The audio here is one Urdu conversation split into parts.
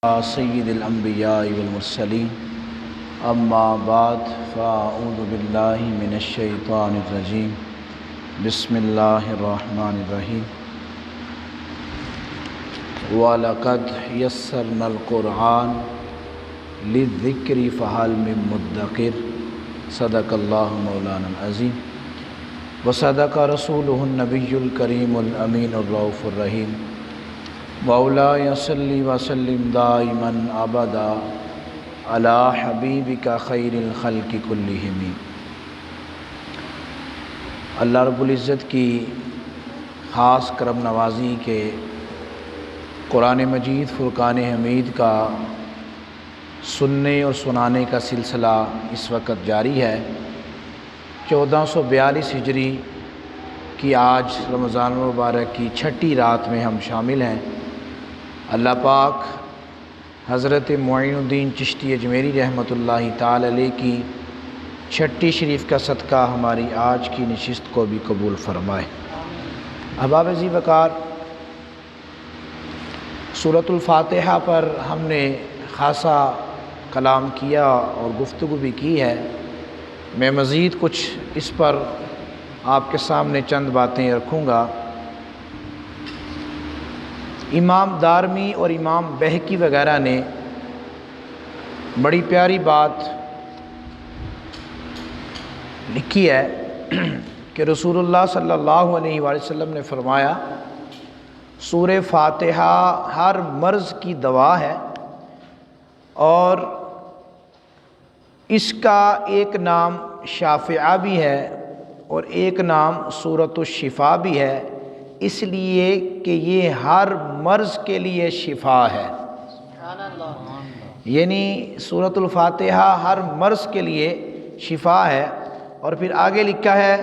سید الانبیاء والمرسلین اما بعد فاعوذ باللہ من الشیطان الرجیم بسم اللہ الرحمن الرحیم وَلَقَدْ يَسَّرْنَا الْقُرْآنَ لِلذِّكْرِ فَهَلْ مِن مُدَّكِرٍ صدق اللہ مولانا العظیم وصدق رسولہ النبی الکریم الامین الرؤوف الرحیم مولاي صلی وسلم دائما ابدا علی حبیبک خیر الخلق کلہم۔ اللہ رب العزت کی خاص کرم نوازی کے قرآن مجید فرقان حمید کا سننے اور سنانے کا سلسلہ اس وقت جاری ہے۔ 1442 ہجری کی آج رمضان المبارک کی چھٹی رات میں ہم شامل ہیں۔ اللہ پاک حضرت معین الدین چشتی اجمیری رحمۃ اللہ تعالی علیہ کی چھٹی شریف کا صدقہ ہماری آج کی نشست کو بھی قبول فرمائے۔ احباب ذی وقار، سورۃ الفاتحہ پر ہم نے خاصا کلام کیا اور گفتگو بھی کی ہے۔ میں مزید کچھ اس پر آپ کے سامنے چند باتیں رکھوں گا۔ امام دارمی اور امام بہقی وغیرہ نے بڑی پیاری بات لکھی ہے کہ رسول اللہ صلی اللہ علیہ وآلہ وسلم نے فرمایا، سورہ فاتحہ ہر مرض کی دوا ہے اور اس کا ایک نام شافعہ بھی ہے اور ایک نام سورۃ الشفا بھی ہے، اس لیے کہ یہ ہر مرض کے لیے شفا ہے۔ یعنی سورۃ الفاتحہ ہر مرض کے لیے شفا ہے۔ اور پھر آگے لکھا ہے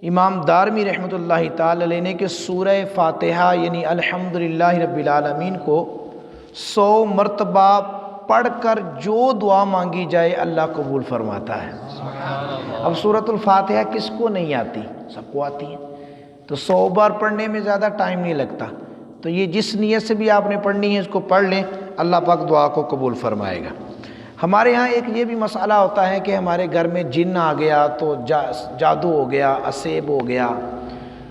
امام دارمی رحمۃ اللہ تعالی علیہ نے کہ سورہ فاتحہ یعنی الحمدللہ رب العالمین کو 100 مرتبہ پڑھ کر جو دعا مانگی جائے اللہ قبول فرماتا ہے۔ اب سورۃ الفاتحہ کس کو نہیں آتی؟ سب کو آتی ہے، تو 100 بار پڑھنے میں زیادہ ٹائم نہیں لگتا، تو یہ جس نیت سے بھی آپ نے پڑھنی ہے اس کو پڑھ لیں، اللہ پاک دعا کو قبول فرمائے گا۔ ہمارے ہاں ایک یہ بھی مسئلہ ہوتا ہے کہ ہمارے گھر میں جن آ گیا تو جادو ہو گیا، اسیب ہو گیا،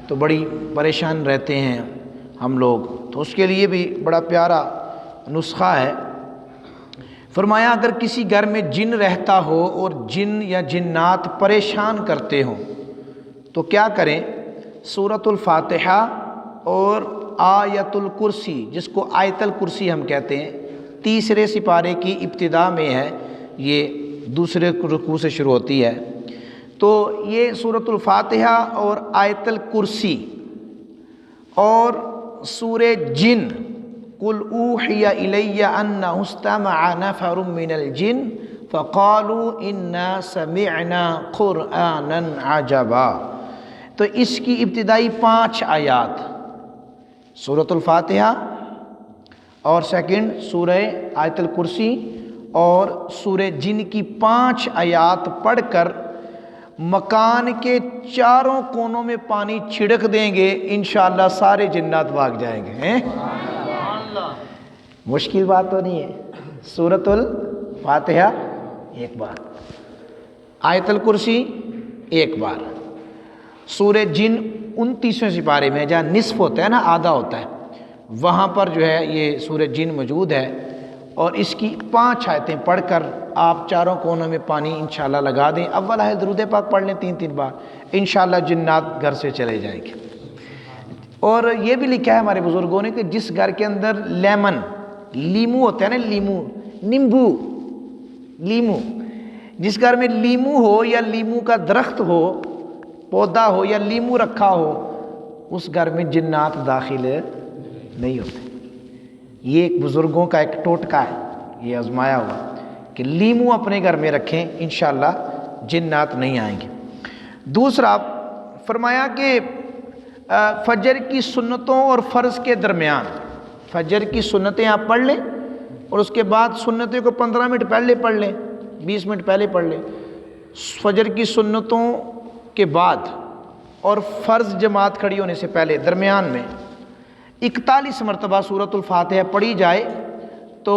تو بڑی پریشان رہتے ہیں ہم لوگ، تو اس کے لیے بھی بڑا پیارا نسخہ ہے۔ فرمایا اگر کسی گھر میں جن رہتا ہو اور جن یا جنات پریشان کرتے ہوں تو کیا کریں؟ سورۃ الفاتحہ اور آیت الکرسی، جس کو آیت الکرسی ہم کہتے ہیں، تیسرے سپارے کی ابتدا میں ہے، یہ دوسرے رکوع سے شروع ہوتی ہے، تو یہ سورۃ الفاتحہ اور آیت الکرسی اور سورہ جن، قل اوحی الی انہ استمع نفر من الجن فقالوا انا سمعنا قرآنا عجبا، تو اس کی ابتدائی 5 آیات سورۃ الفاتحہ اور سیکنڈ سورہ آیت الکرسی اور سورہ جن کی 5 آیات پڑھ کر مکان کے چاروں کونوں میں پانی چھڑک دیں گے، انشاءاللہ سارے جنات بھاگ جائیں گے۔ مشکل بات تو نہیں ہے۔ سورۃ الفاتحہ ایک بار، آیت الکرسی ایک بار، سورہ جن 29ویں سپارے میں جہاں نصف ہوتا ہے نا، آدھا ہوتا ہے، وہاں پر جو ہے یہ سورہ جن موجود ہے، اور اس کی 5 آیتیں پڑھ کر آپ چاروں کونوں میں پانی انشاءاللہ لگا دیں۔ اول ہے درود پاک پڑھ لیں 3 بار، انشاءاللہ جنات گھر سے چلے جائیں گے۔ اور یہ بھی لکھا ہے ہمارے بزرگوں نے کہ جس گھر کے اندر لیمن، لیمو ہوتا ہے نا، نیمبو، لیمو، جس گھر میں لیمو ہو یا لیمو کا درخت ہو، پودا ہو یا لیمو رکھا ہو، اس گھر میں جنات داخل نہیں ہوتے۔ یہ ایک بزرگوں کا ایک ٹوٹکا ہے، یہ آزمایا ہوا کہ لیمو اپنے گھر میں رکھیں، انشاءاللہ جنات نہیں آئیں گے۔ دوسرا فرمایا کہ فجر کی سنتوں اور فرض کے درمیان، فجر کی سنتیں آپ پڑھ لیں اور اس کے بعد سنتیں کو 15 منٹ پہلے پڑھ لیں، 20 منٹ پہلے پڑھ لیں۔ فجر کی سنتوں کے بعد اور فرض جماعت کھڑی ہونے سے پہلے درمیان میں 41 مرتبہ سورۃ الفاتحہ پڑھی جائے تو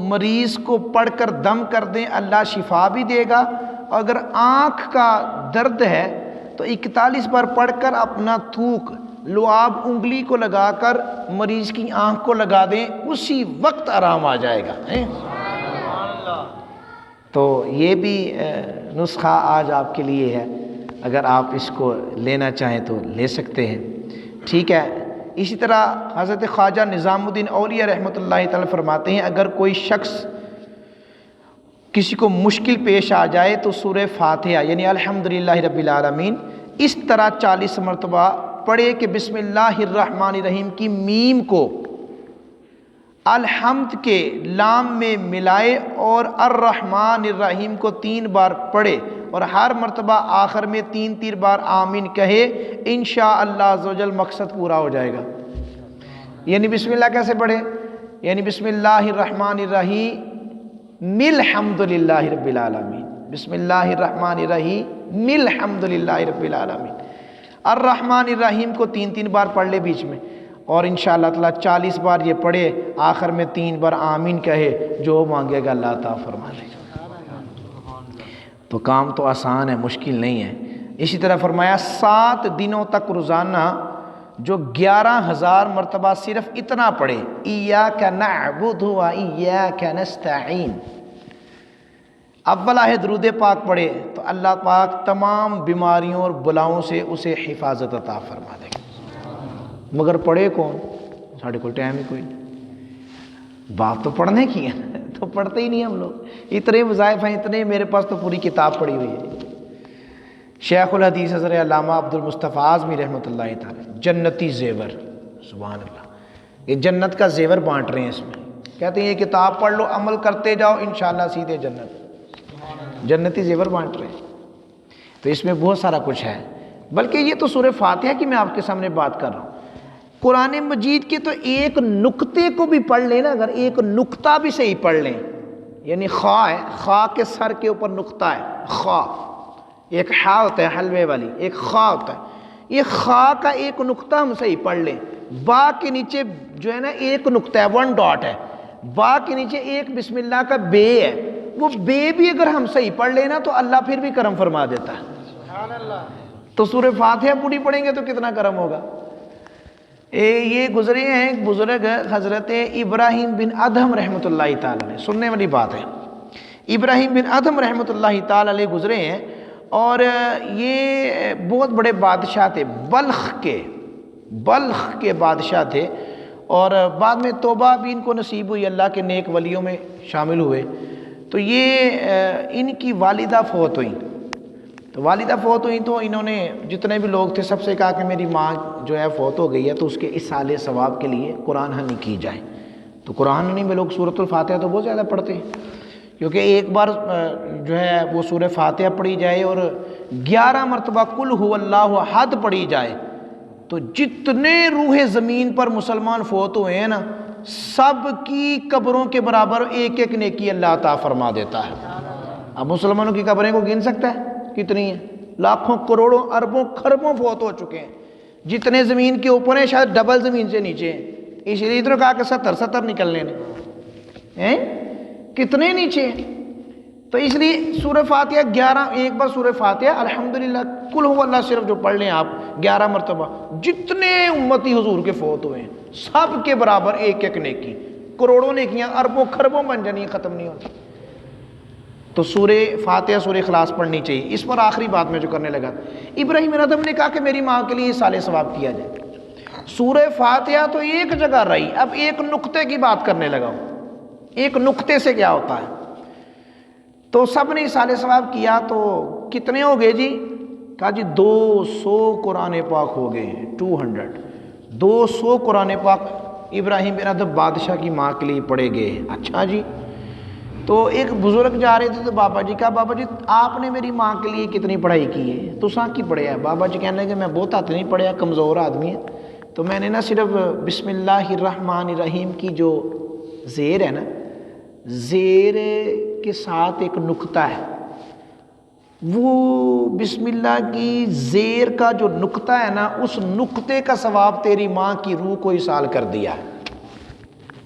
مریض کو پڑھ کر دم کر دیں، اللہ شفا بھی دے گا۔ اگر آنکھ کا درد ہے تو 41 بار پڑھ کر اپنا تھوک لعاب انگلی کو لگا کر مریض کی آنکھ کو لگا دیں، اسی وقت آرام آ جائے گا۔ تو یہ بھی نسخہ آج آپ کے لیے ہے، اگر آپ اس کو لینا چاہیں تو لے سکتے ہیں، ٹھیک ہے۔ اسی طرح حضرت خواجہ نظام الدین اولیاء رحمۃ اللہ تعالی فرماتے ہیں، اگر کوئی شخص کسی کو مشکل پیش آ جائے تو سورہ فاتحہ یعنی الحمدللہ رب العالمین اس طرح 40 مرتبہ پڑھے کہ بسم اللہ الرحمن الرحیم کی میم کو الحمد کے لام میں ملائے اور الرحمن الرحیم کو 3 بار پڑھے اور ہر مرتبہ آخر میں 3 بار آمین کہے، انشاءاللہ عز و جل مقصد پورا ہو جائے گا۔ یعنی بسم اللہ کیسے پڑھے؟ یعنی بسم اللہ الرحمن الرحیم الحمدللہ رب العالمین، بسم اللہ الرحمن الرحیم الحمدللہ رب العالمین، الرحمن الرحیم کو 3 بار پڑھ لے بیچ میں، اور انشاءاللہ تعالی 40 بار یہ پڑھے، آخر میں 3 بار آمین کہے، جو مانگے گا اللہ تعالیٰ فرما دے گا۔ تو کام تو آسان ہے، مشکل نہیں ہے۔ اسی طرح فرمایا 7 دنوں تک روزانہ جو 11,000 مرتبہ صرف اتنا پڑھے، ایاک نعبد و ایاک نستعین، اولا ہے درود پاک پڑھے تو اللہ پاک تمام بیماریوں اور بلاؤں سے اسے حفاظت عطا فرما دے گا۔ مگر پڑھے کون؟ ساڑھے کو ٹائم ہی کوئی نہیں، بات تو پڑھنے کی ہے تو پڑھتے ہی نہیں ہم لوگ، اتنے وظائف ہیں اتنے، میرے پاس تو پوری کتاب پڑھی ہوئی ہے۔ شیخ الحدیث حضرت علامہ عبد المصطفیٰ اعظمی رحمۃ اللہ تعالی جنتی زیور، سبحان اللہ، یہ جنت کا زیور بانٹ رہے ہیں اس میں، کہتے ہیں یہ کتاب پڑھ لو، عمل کرتے جاؤ، انشاءاللہ سیدھے جنت، جنتی زیور بانٹ رہے ہیں۔ تو اس میں بہت سارا کچھ ہے، بلکہ یہ تو سورہ فاتحہ کی میں آپ کے سامنے بات کر رہا ہوں۔ قرآن مجید کے تو ایک نقطے کو بھی پڑھ لیں نا، اگر ایک نقطہ بھی صحیح پڑھ لیں، یعنی خا ہے، خا کے سر کے اوپر نقطہ ہے، خا، ایک ہا ہوتا ہے حلوے والی، ایک خا ہوتا ہے، یہ خا کا ایک نقطہ ہم صحیح پڑھ لیں، با کے نیچے جو ہے نا ایک نقطہ ہے، 1 ڈاٹ ہے، با کے نیچے ایک بسم اللہ کا بے ہے، وہ بے بھی اگر ہم صحیح پڑھ لیں نا تو اللہ پھر بھی کرم فرما دیتا ہے۔ تو سورہ فاتحہ پوری پڑھیں گے تو کتنا کرم ہوگا۔ یہ گزرے ہیں ایک بزرگ حضرت ابراہیم بن ادھم رحمۃ اللہ تعالی علیہ، سننے والی بات ہے، ابراہیم بن ادھم رحمۃ اللہ تعالی علیہ گزرے ہیں، اور یہ بہت بڑے بادشاہ تھے، بلخ کے بادشاہ تھے، اور بعد میں توبہ بھی ان کو نصیب ہوئی، اللہ کے نیک ولیوں میں شامل ہوئے۔ تو یہ ان کی والدہ فوت ہوئیں، تو والدہ فوت ہوئی تو انہوں نے جتنے بھی لوگ تھے سب سے کہا کہ میری ماں جو ہے فوت ہو گئی ہے تو اس کے اصالے ثواب کے لیے قرآن ہنی کی جائے۔ تو قرآن ہنی میں لوگ سورۃ الفاتحہ تو بہت زیادہ پڑھتے ہیں، کیونکہ ایک بار جو ہے وہ سورہ فاتحہ پڑھی جائے اور 11 مرتبہ قل هو اللہ احد پڑھی جائے تو جتنے روح زمین پر مسلمان فوت ہوئے ہیں نا، سب کی قبروں کے برابر ایک ایک نیکی اللہ عطا فرما دیتا ہے۔ اب مسلمانوں کی قبریں کو گن سکتا ہے کتنی ہیں؟ لاکھوں کروڑوں اربوں خربوں فوت ہو چکے ہیں، جتنے زمین کے اوپر ہیں شاید ڈبل زمین سے نیچے ہیں، اس لیے ادھر کہا کہ 70 نکلنے نے، کتنے نیچے ہیں۔ تو اس لیے سورہ فاتحہ 11، ایک بار سورہ فاتحہ الحمدللہ قل هو اللہ صرف جو پڑھ لیں آپ 11 مرتبہ، جتنے امتی حضور کے فوت ہوئے ہیں سب کے برابر ایک ایک نیکی، کروڑوں نیکیاں اربوں خربوں بن جانی، ختم نہیں ہوتی۔ تو سورہ فاتحہ سورہ اخلاص پڑھنی چاہیے۔ اس پر آخری بات میں جو کرنے لگا، ابراہیم بن ادھم نے کہا کہ میری ماں کے لیے سال ثواب کیا جائے۔ سورہ فاتحہ تو ایک جگہ رہی، اب ایک نقطے کی بات کرنے لگا ہوں، ایک نقطے سے کیا ہوتا ہے۔ تو سب نے سال ثواب کیا تو کتنے ہو گئے جی؟ کہا جی 200 قرآن پاک ہو گئے ہیں، 200 قرآن پاک ابراہیم بن ادھم بادشاہ کی ماں کے لیے پڑھے گئے۔ اچھا جی، تو ایک بزرگ جا رہے تھے تو بابا جی کہا بابا جی آپ نے میری ماں کے لیے کتنی پڑھائی کی ہے؟ تو ساں کی پڑھے ہے؟ بابا جی کہنے لگے میں بہت ہاتھ نہیں پڑھیا، کمزور آدمی ہے، تو میں نے نا صرف بسم اللہ الرحمن الرحیم کی جو زیر ہے نا، زیر کے ساتھ ایک نقطہ ہے، وہ بسم اللہ کی زیر کا جو نقطہ ہے نا، اس نقطے کا ثواب تیری ماں کی روح کو ایصال کر دیا ہے،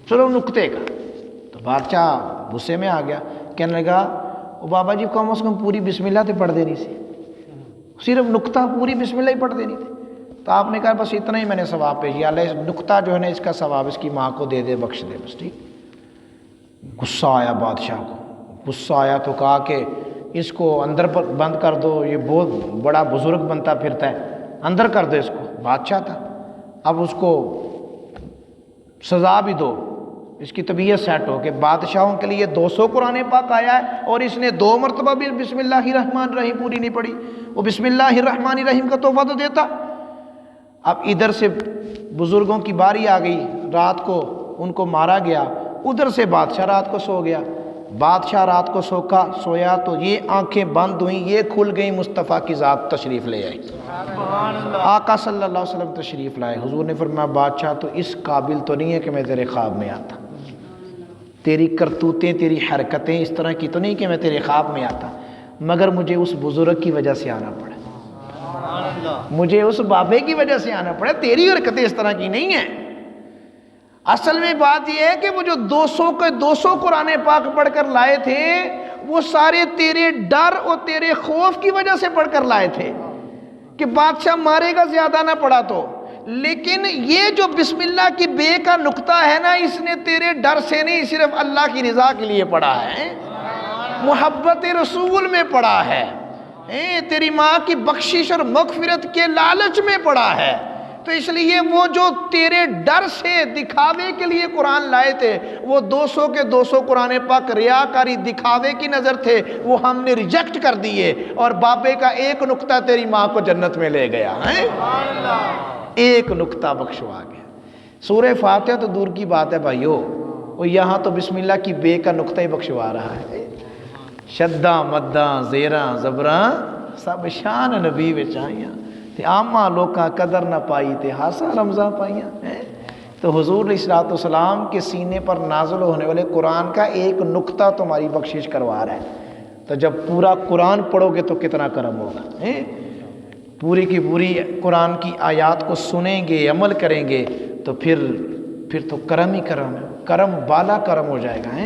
چلو نقطے کا۔ تو بادشاہ غصے میں آ گیا، کہنے لگا او بابا جی کم از کم پوری بسم اللہ تو پڑھ دینی سی، صرف نقطہ پوری بسم اللہ ہی پڑھ دینی تھی۔ تو آپ نے کہا بس اتنا ہی میں نے ثواب پیش کیا، اللہ اس نقطہ جو ہے نا اس کا ثواب اس کی ماں کو دے دے، بخش دے بس، ٹھیک۔ غصہ آیا بادشاہ کو، غصہ آیا تو کہا کہ اس کو اندر پر بند کر دو، یہ بہت بڑا بزرگ بنتا پھرتا ہے، اندر کر دو اس کو۔ بادشاہ تھا، اب اس کو سزا بھی دو، اس کی طبیعت سیٹ ہو کہ بادشاہوں کے لیے 200 قرآن پاک آیا ہے اور اس نے 2 مرتبہ بھی بسم اللہ الرحمن الرحیم پوری نہیں پڑھی، وہ بسم اللہ الرحمن الرحیم کا تحفہ تو دیتا۔ اب ادھر سے بزرگوں کی باری آ گئی، رات کو ان کو مارا گیا، ادھر سے بادشاہ رات کو سو گیا۔ بادشاہ رات کو سویا تو یہ آنکھیں بند ہوئیں، یہ کھل گئیں، مصطفیٰ کی ذات تشریف لے آئی، آقا صلی اللہ علیہ وسلم تشریف لائے۔ حضور نے فرمایا بادشاہ تو اس قابل تو نہیں ہے کہ میں تیرے خواب میں آتا، تیری کرتوتیں تیری حرکتیں اس طرح کی تو نہیں کہ میں تیرے خواب میں آتا، مگر مجھے اس بزرگ کی وجہ سے آنا پڑے، مجھے اس بابے کی وجہ سے آنا پڑے، تیری حرکتیں اس طرح کی نہیں ہیں۔ اصل میں بات یہ ہے کہ وہ جو 200 قرآن پاک پڑھ کر لائے تھے وہ سارے تیرے ڈر اور تیرے خوف کی وجہ سے پڑھ کر لائے تھے کہ بادشاہ مارے گا زیادہ نہ پڑا تو، لیکن یہ جو بسم اللہ کی بے کا نقطہ ہے نا، اس نے تیرے ڈر سے نہیں، صرف اللہ کی رضا کے لیے پڑھا ہے، محبت رسول میں پڑھا ہے، تیری ماں کی بخشش اور مغفرت کے لالچ میں پڑھا ہے۔ تو اس لیے وہ جو تیرے ڈر سے دکھاوے کے لیے قرآن لائے تھے، وہ 200 کے 200 قرآن پاک ریاکاری دکھاوے کی نظر تھے، وہ ہم نے ریجیکٹ کر دیے، اور بابے کا ایک نقطہ تیری ماں کو جنت میں لے گیا ہے، ایک نقطہ بخشوا گیا۔ سورہ فاتحہ تو دور کی بات ہے بھائیو، وہ یہاں تو بسم اللہ کی بے کا نقطہ ہی بخشوا رہا ہے۔ شدہ مدہ زیراں زبراں سب شان نبی وچ آئیاں، تے عامہ لوکاں قدر نہ پائی تے ہاسا رمضاں پائیاں۔ تو حضور علیہ السلام کے سینے پر نازل ہونے والے قرآن کا ایک نقطہ تمہاری بخشش کروا رہا ہے، تو جب پورا قرآن پڑھو گے تو کتنا کرم ہوگا، پوری کی پوری قرآن کی آیات کو سنیں گے، عمل کریں گے تو پھر تو کرم ہی کرم ہے، کرم بالا کرم ہو جائے گا۔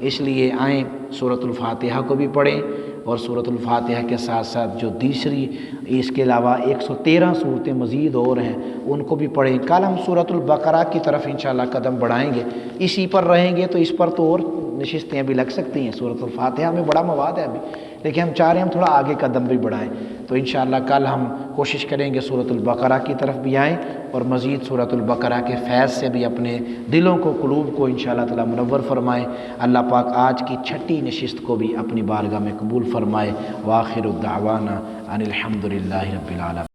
اس لیے آئیں سورۃ الفاتحہ کو بھی پڑھیں، اور سورۃ الفاتحہ کے ساتھ ساتھ جو دوسری اس کے علاوہ 113 صورتیں مزید اور ہیں ان کو بھی پڑھیں۔ کل ہم سورۃ البقرہ کی طرف انشاءاللہ قدم بڑھائیں گے، اسی پر رہیں گے تو اس پر تو اور نشستیں ابھی لگ سکتی ہیں۔ سورۃ الفاتحہ میں بڑا مواد ہے ابھی، لیکن ہم چاہ رہے ہیں ہم تھوڑا آگے قدم بھی بڑھائیں، تو انشاءاللہ کل ہم کوشش کریں گے سورۃ البقرہ کی طرف بھی آئیں، اور مزید سورۃ البقرہ کے فیض سے بھی اپنے دلوں کو، قلوب کو انشاءاللہ تعالی منور فرمائیں۔ اللہ پاک آج کی چھٹی نشست کو بھی اپنی بارگاہ میں قبول فرمائے۔ وآخر الدعوانا ان الحمد للہ رب العالمین۔